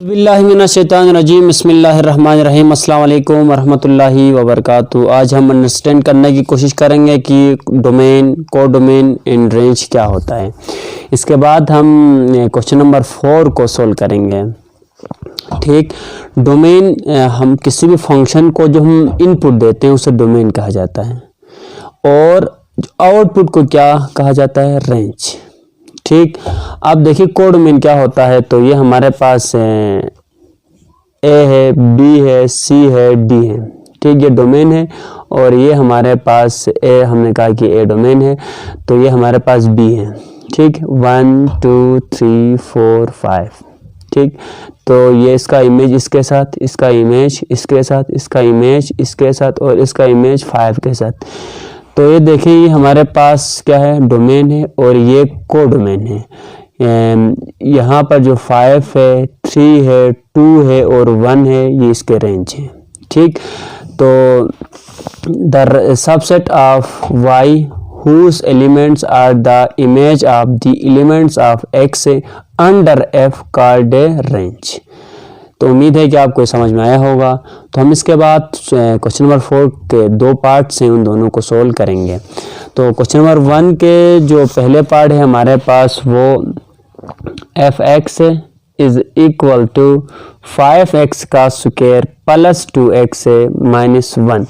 बिस्मिल्लाहिर्रहमानिर्रहीम बिस्मिल्लाहिर्रहमानिर्रहीम अस्सलाम वालेकुम वरहमतुल्लाहि वबरकातुहू। आज हम अंडरस्टैंड करने की कोशिश करेंगे कि डोमेन, कोडोमेन एंड रेंज क्या होता है। इसके बाद हम क्वेश्चन नंबर 4 को सोल्व करेंगे। ठीक, डोमेन हम किसी भी फंक्शन को जो हम इनपुट देते हैं उसे डोमेन कहा जाता है और आउटपुट को क्या कहा जाता है, रेंज। ठीक, अब देखिए कोडोमेन क्या होता है। तो ये हमारे पास ए है, बी है, सी है, डी है। ठीक, ये डोमेन है और ये हमारे पास ए, हमने कहा कि ए डोमेन है, तो ये हमारे पास बी है। ठीक, 1 2 3 4 5। ठीक, तो ये इसका इमेज इसके साथ, इसका इमेज इसके साथ, इसका इमेज इसके साथ और इसका इमेज 5 के साथ। तो ये देखिए ये हमारे पास क्या है, डोमेन है और ये कोडोमेन है। यहाँ पर जो 5 है, 3 है, 2 है और 1 है, ये इसके रेंज है। ठीक, तो the subset of y whose elements are the image of the elements of x under f called a range। तो उम्मीद है कि आपको समझ में आया होगा। तो हम इसके बाद क्वेश्चन नंबर 4 के 2 पार्ट्स हैं, उन दोनों को सोल्व करेंगे। तो क्वेश्चन नंबर 1 के जो पहले पार्ट है हमारे पास वो f(x) is equal to 5x का स्क्वायर प्लस 2x माइनस 1।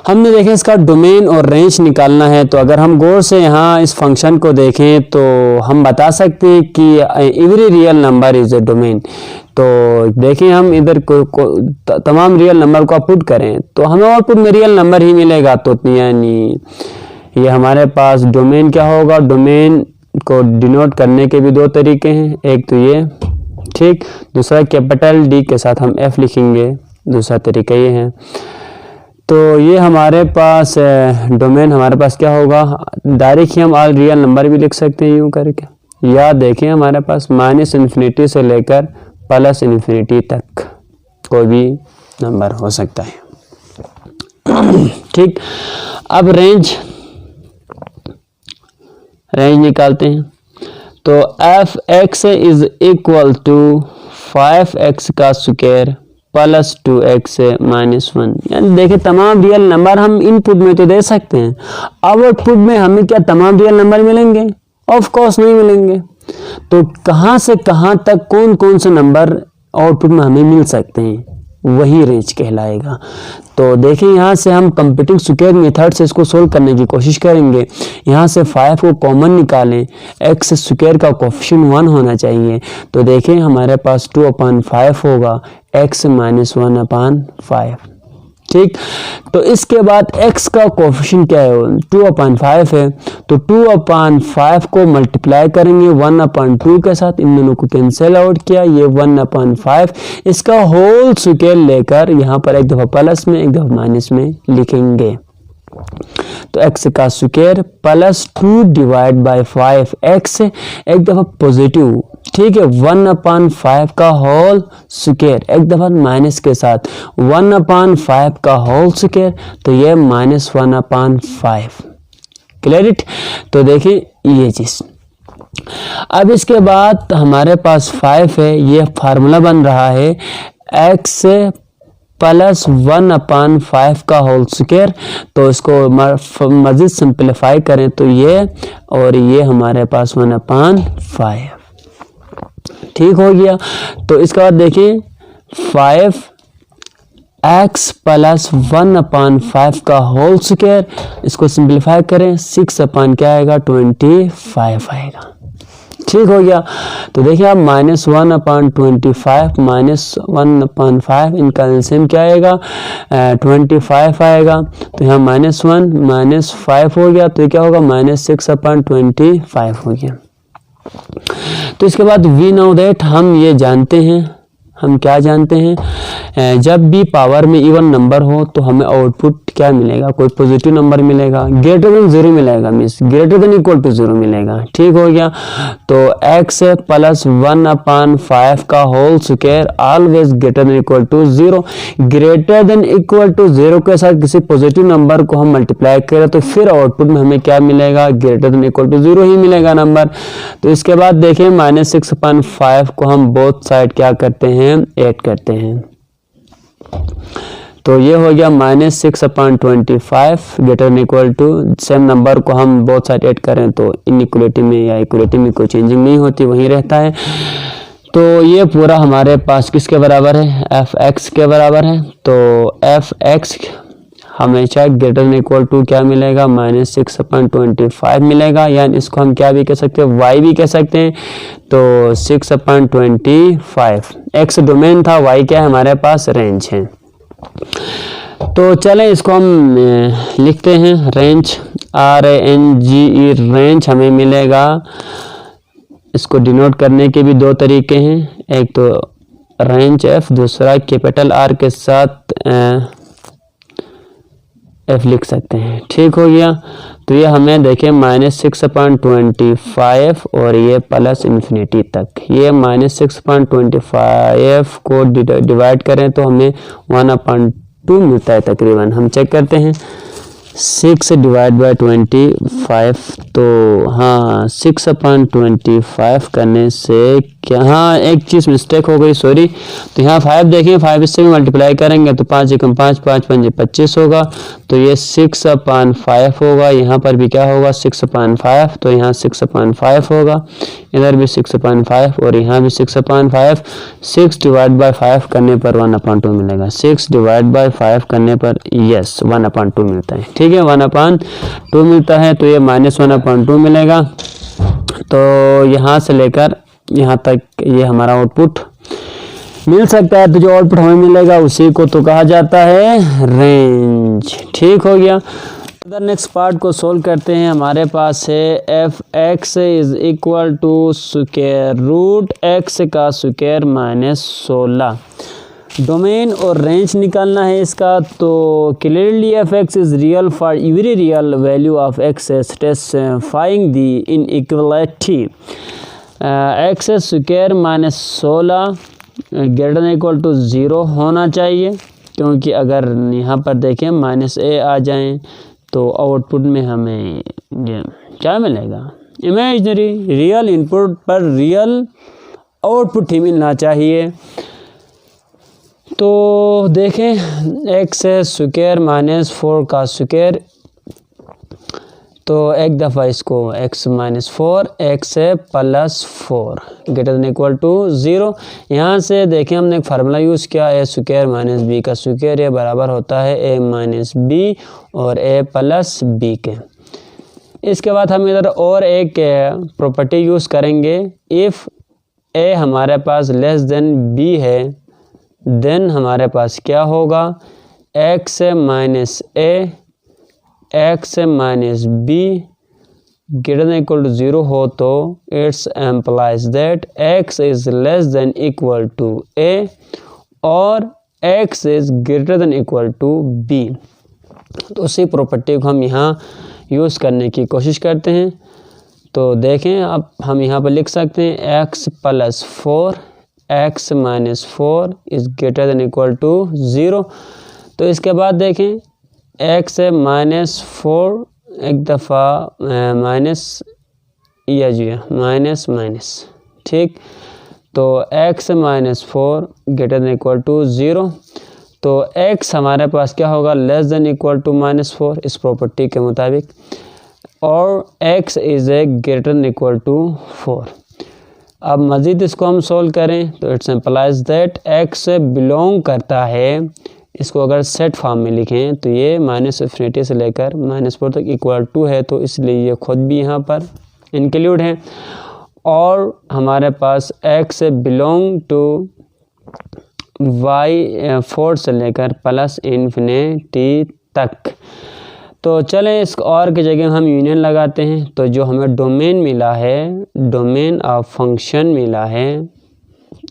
हमने देखें इसका डोमेन और रेंज निकालना है। तो अगर हम गौर से यहाँ इस फंक्शन को देखें तो हम बता सकते हैं कि every real number is a domain. तो देखें हम इधर तमाम रियल नंबर को पुट करें तो हमें आउटपुट में रियल नंबर ही मिलेगा। तो यानी ये हमारे पास डोमेन क्या होगा, डोमेन को डिनोट करने के भी 2 तरीके हैं। एक तो ये, ठीक, दूसरा कैपिटल डी के साथ हम एफ लिखेंगे, दूसरा तरीका ये है। तो ये हमारे पास डोमेन हमारे पास क्या होगा, डायरेक्ट ही हम ऑल रियल नंबर भी लिख सकते हैं यूँ करके, या देखें हमारे पास -इन्फिनिटी से लेकर +इन्फिनिटी तक कोई भी नंबर हो सकता है। ठीक, अब रेंज निकालते हैं। तो f(x) is equal to 5x का स्क्वायर प्लस 2x माइनस 1। यानी देखिए तमाम रियल नंबर हम इनपुट में तो दे सकते हैं, आउटपुट में हमें क्या तमाम रियल नंबर मिलेंगे? ऑफ कोर्स नहीं मिलेंगे। तो कहाँ से कहाँ तक कौन कौन से नंबर आउटपुट में हमें मिल सकते हैं, वही रेंज कहलाएगा। तो देखिए यहाँ से हम कंप्यूटिंग स्क्वायर मेथड से इसको सोल्व करने की कोशिश करेंगे। यहाँ से 5 को कॉमन निकालें, x स्क्वायर का कोफिशिएंट 1 होना चाहिए। तो देखें हमारे पास 2/5 होगा, x माइनस 1/5। ठीक, तो इसके बाद x का कोफिशिएंट क्या है, 2/5 है। तो 2/5 को मल्टीप्लाई करेंगे 1/2 के साथ, इन दोनों को कैंसिल आउट किया, ये 1/5 इसका होल स्क्वायर लेकर यहाँ पर एक दफ़ा प्लस में एक दफ़ा माइनस में लिखेंगे। तो x का square plus 2 divide by 5, x एक दफ़ा पॉजिटिव, ठीक है, 1/5 का होल स्क्वायर एक दफ़ा माइनस के साथ 1/5 का होल स्क्वायर, तो ये -1/5। क्लियरिट? तो देखिए ये चीज़। अब इसके बाद हमारे पास 5 है, ये फार्मूला बन रहा है x प्लस 1/5 का होल स्क्वायर। तो इसको मज़ीद सिंप्लीफाई करें तो ये और ये हमारे पास 1/5 ठीक हो गया। तो इसके बाद देखिए 5x प्लस 1/5 का होल स्क्वायर, इसको सिंप्लीफाई करें 6 क्या आएगा, 25 आएगा। ठीक हो गया। तो देखिए आप -1/25 -1/5 इनका एलसीएम क्या आएगा, 25 आएगा। तो यहाँ -1 -5 हो गया, तो क्या होगा, -6/25 हो गया। तो इसके बाद वी नो दैट, हम ये जानते हैं, हम क्या जानते हैं, जब भी पावर में इवन नंबर हो तो हमें आउटपुट क्या मिलेगा, कोई पॉजिटिव नंबर मिलेगा, ग्रेटर देन 0 मिलेगा, means greater than equal to 0 मिलेगा। ठीक हो गया। तो x प्लस 1/5 का whole square always greater than equal to 0। Greater than equal to 0 के साथ किसी पॉजिटिव नंबर को हम मल्टीप्लाई करें तो फिर आउटपुट में हमें क्या मिलेगा, ग्रेटर देन इक्वल टू 0 ही मिलेगा नंबर। तो इसके बाद देखें -6/5 को हम बोथ साइड क्या करते हैं, ऐड करते हैं। तो ये हो गया -6/25 greater than equal to, same number को हम बोथ साइड ऐड करें तो इनइक्वलिटी में या इक्वलिटी में कोई चेंजिंग नहीं होती, वहीं रहता है। तो ये पूरा हमारे पास किसके बराबर है, f(x) के बराबर है। तो f(x) हमेशा ग्रेटर देन इक्वल टू क्या मिलेगा, -6/25 मिलेगा, यानी इसको हम क्या भी कह सकते हैं, y भी कह सकते हैं। तो 6/25 x डोमेन था, y क्या है हमारे पास, रेंज है। तो चलें इसको हम लिखते हैं, रेंज RANGE रेंज हमें मिलेगा। इसको डिनोट करने के भी दो तरीके हैं, एक तो रेंज f, दूसरा कैपिटल R के साथ f लिख सकते हैं। ठीक हो गया। तो ये हमें देखें -6/25 और ये प्लस इन्फिनिटी तक, ये -6/25 को डिवाइड करें तो हमें 1/2 मिलता है तकरीबन। हम चेक करते हैं 6 डिवाइड बाई 25, तो हाँ 6/25 करने से क्या, हाँ एक चीज़ मिस्टेक हो गई, सॉरी। तो यहाँ 5 देखें, 5 इससे भी मल्टीप्लाई करेंगे तो 5 एकम 5, 5 पंजे 25 होगा। तो ये 6/5 होगा, यहाँ पर भी क्या होगा 6/5, तो यहाँ 6/5 होगा, इधर भी 6/5 और यहाँ भी 6/5। 6 डिवाइड बाई 5 करने पर 1/2 मिलेगा, 6 डिवाइड बाई 5 करने पर यस 1/2 मिलता है। ठीक है, 1/2 मिलता है। तो ये -1/2 मिलेगा। तो यहाँ से लेकर यहाँ तक ये हमारा आउटपुट मिल सकता है। तो जो आउटपुट हमें मिलेगा उसी को तो कहा जाता है रेंज। ठीक हो गया। अगर नेक्स्ट पार्ट को सोल्व करते हैं, हमारे पास है f(x) is equal to square root x का स्क्वायर -16। डोमेन और रेंज निकालना है इसका। तो clearly f(x) is real for every real value of x, specifying the inequality x square -16 greater than equal to 0 होना चाहिए, क्योंकि अगर यहाँ पर देखें -a आ जाएं तो आउटपुट में हमें ये क्या मिलेगा, इमेजिनरी। रियल इनपुट पर रियल आउटपुट ही मिलना चाहिए। तो देखें x स्क्वायर -4 का स्क्वायर, तो एक दफ़ा इसको x -4 x plus 4 greater than equal to 0। यहाँ से देखें हमने एक फार्मूला यूज़ किया, a स्क्वायर माइनस b का स्क्वायर, ये बराबर होता है a माइनस b और a प्लस b के। इसके बाद हम इधर और एक प्रॉपर्टी यूज़ करेंगे, इफ़ a हमारे पास लेस देन b है देन हमारे पास क्या होगा, x minus a x minus b greater than equal to 0 हो तो it's implies that x is less than equal to a और x is greater than equal to b। तो उसी प्रॉपर्टी को हम यहाँ यूज़ करने की कोशिश करते हैं। तो देखें अब हम यहाँ पर लिख सकते हैं x plus 4 x minus 4 is greater than equal to 0। तो इसके बाद देखें x -4 एक दफ़ा माइनस या जी माइनस माइनस, ठीक। तो x -4 greater than equal to 0। तो x हमारे पास क्या होगा, लेस देन इक्वल टू -4 इस प्रॉपर्टी के मुताबिक, और x is a greater than equal to 4। अब मज़ीद इसको हम सोल्व करें तो it's implies that x belong करता है, इसको अगर सेट फॉर्म में लिखें तो ये -∞ से लेकर -4 तक इक्वल टू है, तो इसलिए ये खुद भी यहाँ पर इंक्लूड है। और हमारे पास x बिलोंग टू y 4 से लेकर +∞ तक। तो चलें इस और की जगह हम यूनियन लगाते हैं। तो जो हमें डोमेन मिला है, डोमेन ऑफ फंक्शन मिला है,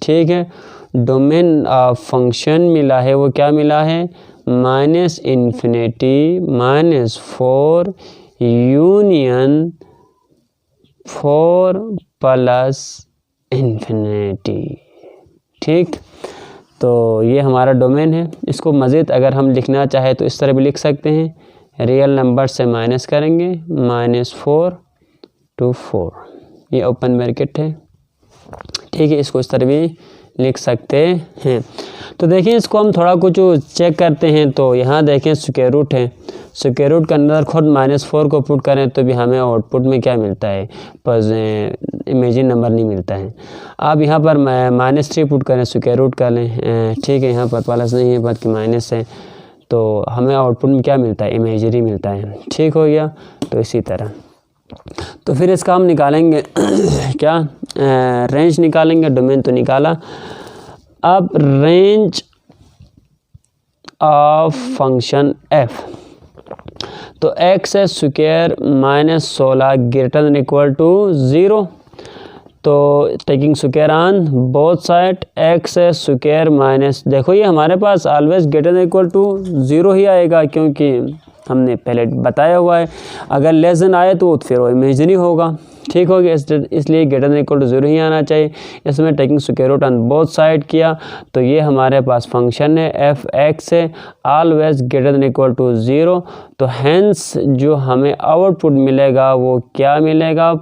ठीक है, डोमेन ऑफ फंक्शन मिला है, वो क्या मिला है minus infinity minus 4 union 4 plus infinity. ठीक, तो ये हमारा डोमेन है। इसको मज़ीद अगर हम लिखना चाहे तो इस तरह भी लिख सकते हैं, रियल नंबर से माइनस करेंगे -4 to 4, ये ओपन ब्रैकेट है। ठीक है, इसको इस तरह भी लिख सकते हैं। तो देखिए इसको हम थोड़ा कुछ चेक करते हैं। तो यहाँ देखें स्क्वायर रूट है, स्क्वायर रूट के अंदर खुद -4 को पुट करें तो भी हमें आउटपुट में क्या मिलता है, इमेजिन नंबर नहीं मिलता है। आप यहाँ पर -3 पुट करें, स्क्वायर रूट कर लें, ठीक है, यहाँ पर प्लस नहीं है बल्कि माइनस है, तो हमें आउटपुट में क्या मिलता है, इमेजरी मिलता है। ठीक हो गया। तो इसी तरह तो फिर इसका हम निकालेंगे क्या, रेंज निकालेंगे। डोमेन तो निकाला, अब रेंज ऑफ फंक्शन f, तो x square -16 greater than equal to 0, तो taking square on both side x square minus, देखो ये हमारे पास always greater than equal to 0 ही आएगा, क्योंकि हमने पहले बताया हुआ है अगर लेस देन आए तो फिर वो इमेजिनरी होगा। ठीक हो गया, इसलिए ग्रेटर देन इक्वल टू 0 ही आना चाहिए। इसमें taking square root on both side किया, तो ये हमारे पास फंक्शन है एफ एक्स है always greater than equal to 0। तो हैंस जो हमें आउटपुट मिलेगा वो क्या मिलेगा,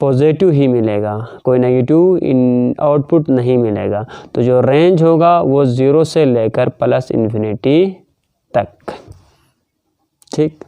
पॉजिटिव ही मिलेगा, कोई नेगेटिव इन आउटपुट नहीं मिलेगा। तो जो रेंज होगा वो 0 से लेकर प्लस इन्फिनिटी तक। ठीक।